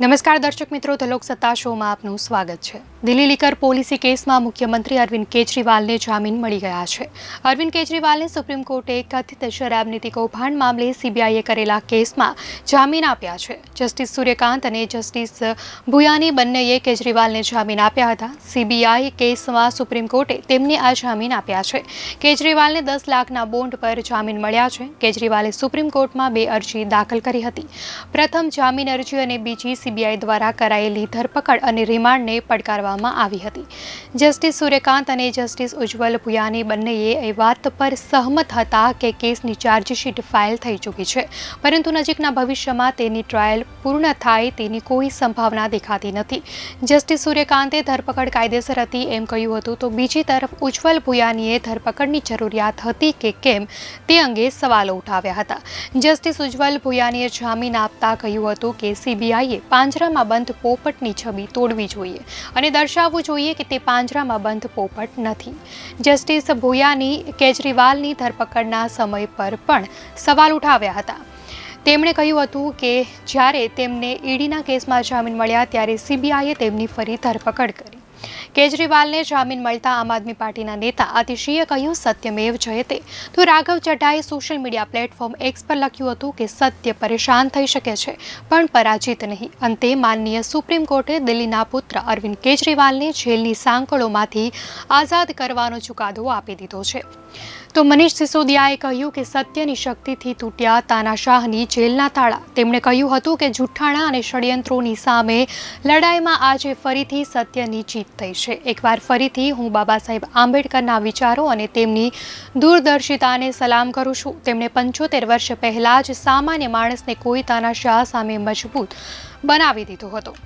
નમસ્કાર દર્શક મિત્રો, તો લોકસત્તા શોમાં આપનું સ્વાગત છે। દિલ્હી લીકર પોલિસી કેસમાં મુખ્યમંત્રી અરવિંદ કેજરીવાલને જામીન મળી ગયા છે। અરવિંદ કેજરીવાલને સુપ્રીમ કોર્ટે કથિત શરાબ નીતિ કૌભાંડ મામલે સીબીઆઈએ કરેલા કેસમાં જામીન આપ્યા છે। જસ્ટિસ સૂર્યકાંત અને જસ્ટિસ ભુયાની બંનેએ કેજરીવાલને જામીન આપ્યા હતા। સીબીઆઈ કેસમાં સુપ્રીમ કોર્ટે તેમને આ જામીન આપ્યા છે। કેજરીવાલને 10 લાખના બોન્ડ પર જામીન મળ્યા છે। કેજરીવાલે સુપ્રીમ કોર્ટમાં 2 અરજી દાખલ કરી હતી। પ્રથમ જામીન અરજી અને બીજી સીબીઆઈ દ્વારા કરાયેલી ધરપકડ અને રિમાન્ડને પડકારવામાં આવી હતી। જસ્ટિસ સૂર્યકાંત અને જસ્ટિસ ઉજ્જવલ ભુયાની બંનેએ એ વાત પર સહમત હતા કે કેસની ચાર્જશીટ ફાઇલ થઈ ચૂકી છે, પરંતુ નજીકના ભવિષ્યમાં તેની ટ્રાયલ પૂર્ણ થાય તેની કોઈ સંભાવના દેખાતી નથી। જસ્ટિસ સૂર્યકાંતે ધરપકડ કાયદેસર હતી એમ કહ્યું હતું, તો બીજી તરફ ઉજ્જવલ ભુયાનીએ ધરપકડની જરૂરિયાત હતી કે કેમ તે અંગે સવાલો ઉઠાવ્યા હતા। જસ્ટિસ ઉજ્જવલ ભુયાનીએ જામીન આપતા કહ્યું હતું કે સીબીઆઈએ પાંજરામાં બંધ પોપટની છબી તોડવી જોઈએ અને દર્શાવવું જોઈએ કે તે પાંજરામાં બંધ પોપટ નથી। જસ્ટિસ ભુયાની કેજરીવાલની ધરપકડના સમય પર પણ સવાલ ઉઠાવ્યા હતા। તેમણે કહ્યું હતું કે જ્યારે તેમને ઈડીના કેસમાં જામીન મળ્યા ત્યારે સીબીઆઈએ તેમની ફરી ધરપકડ કરી। કેજરીવાલને જામીન મળતા આમ આદમી પાર્ટીના નેતા આતિશીએ કહ્યું, સત્યમેવ જયતે। તો રાઘવ ચઢ્ઢાએ સોશિયલ મીડિયા પ્લેટફોર્મ એક્સ પર લખ્યું હતું કે સત્ય પરેશાન થઈ શકે છે પણ પરાજિત નહીં। અંતે માનનીય સુપ્રીમ કોર્ટે દિલ્હીના પુત્ર અરવિંદ કેજરીવાલને જેલની સાંકળોમાંથી આઝાદ કરવાનો ચુકાદો આપી દીધો છે। તો મનીષ સિસોદિયાએ કહ્યું કે સત્યની શક્તિથી તૂટ્યા તાનાશાહની જેલના તાળા। તેમણે કહ્યું હતું કે જુઠ્ઠાણા અને ષડયંત્રોની સામે લડાઈમાં આજે ફરીથી સત્યની જીત થઈ છે। એકવાર ફરીથી હું બાબા સાહેબ આંબેડકરના વિચારો અને તેમની દૂરદર્શિતાને સલામ કરું છું। તેમણે 75 વર્ષ પહેલાં જ સામાન્ય માણસને કોઈ તાનાશાહ સામે મજબૂત બનાવી દીધો હતો।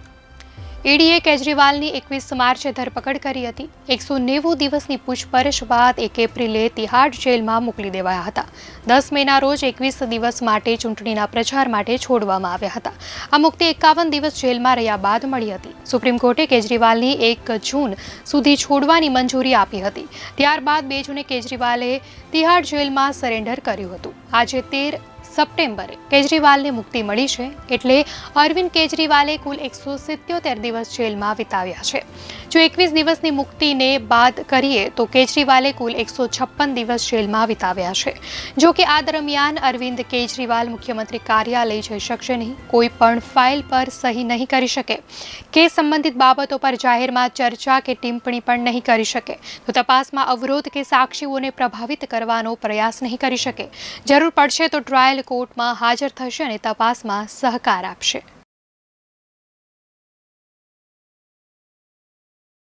ઈડીએ કેજરીવાલની 21 માર્ચે ધરપકડ કરી હતી। 190 દિવસની પૂછપરછ બાદ 1 એપ્રિલે તિહાડ જેલમાં મોકલી દેવાયા હતા। 10 મેના રોજ 21 દિવસ માટે ચૂંટણીના પ્રચાર માટે છોડવામાં આવ્યા હતા। આ મુક્તિ 51 દિવસ જેલમાં રહ્યા બાદ મળી હતી। સુપ્રીમ કોર્ટે કેજરીવાલની 1 જૂન સુધી છોડવાની મંજૂરી આપી હતી। ત્યારબાદ 2 જૂને કેજરીવાલે તિહાડ જેલમાં સરેન્ડર કર્યું હતું। આજે 13 સપ્ટેમ્બરે કેજરીવાલને મુક્તિ મળી છે, એટલે અરવિંદ કેજરીવાલે કુલ 177 દિવસ જેલમાં વિતાવ્યા છે। જો 21 દિવસની મુક્તિને બાદ કરીએ તો કેજરીવાલે કુલ 156 દિવસ જેલમાં વિતાવ્યા છે। જો કે આ દરમિયાન અરવિંદ કેજરીવાલ મુખ્યમંત્રી કાર્યાલય જઈ શકશે નહીં, કોઈ પણ ફાઇલ પર સહી નહીં કરી શકે, કેસ સંબંધિત બાબતો પર જાહેરમાં ચર્ચા કે ટિપ્પણી પણ નહીં કરી શકે, તો તપાસમાં અવરોધ કે સાક્ષીઓને પ્રભાવિત કરવાનો પ્રયાસ નહીં કરી શકે। જરૂર પડશે તો ટ્રાયલ કોર્ટમાં હાજર થશે અને તપાસમાં સહકાર આપશે।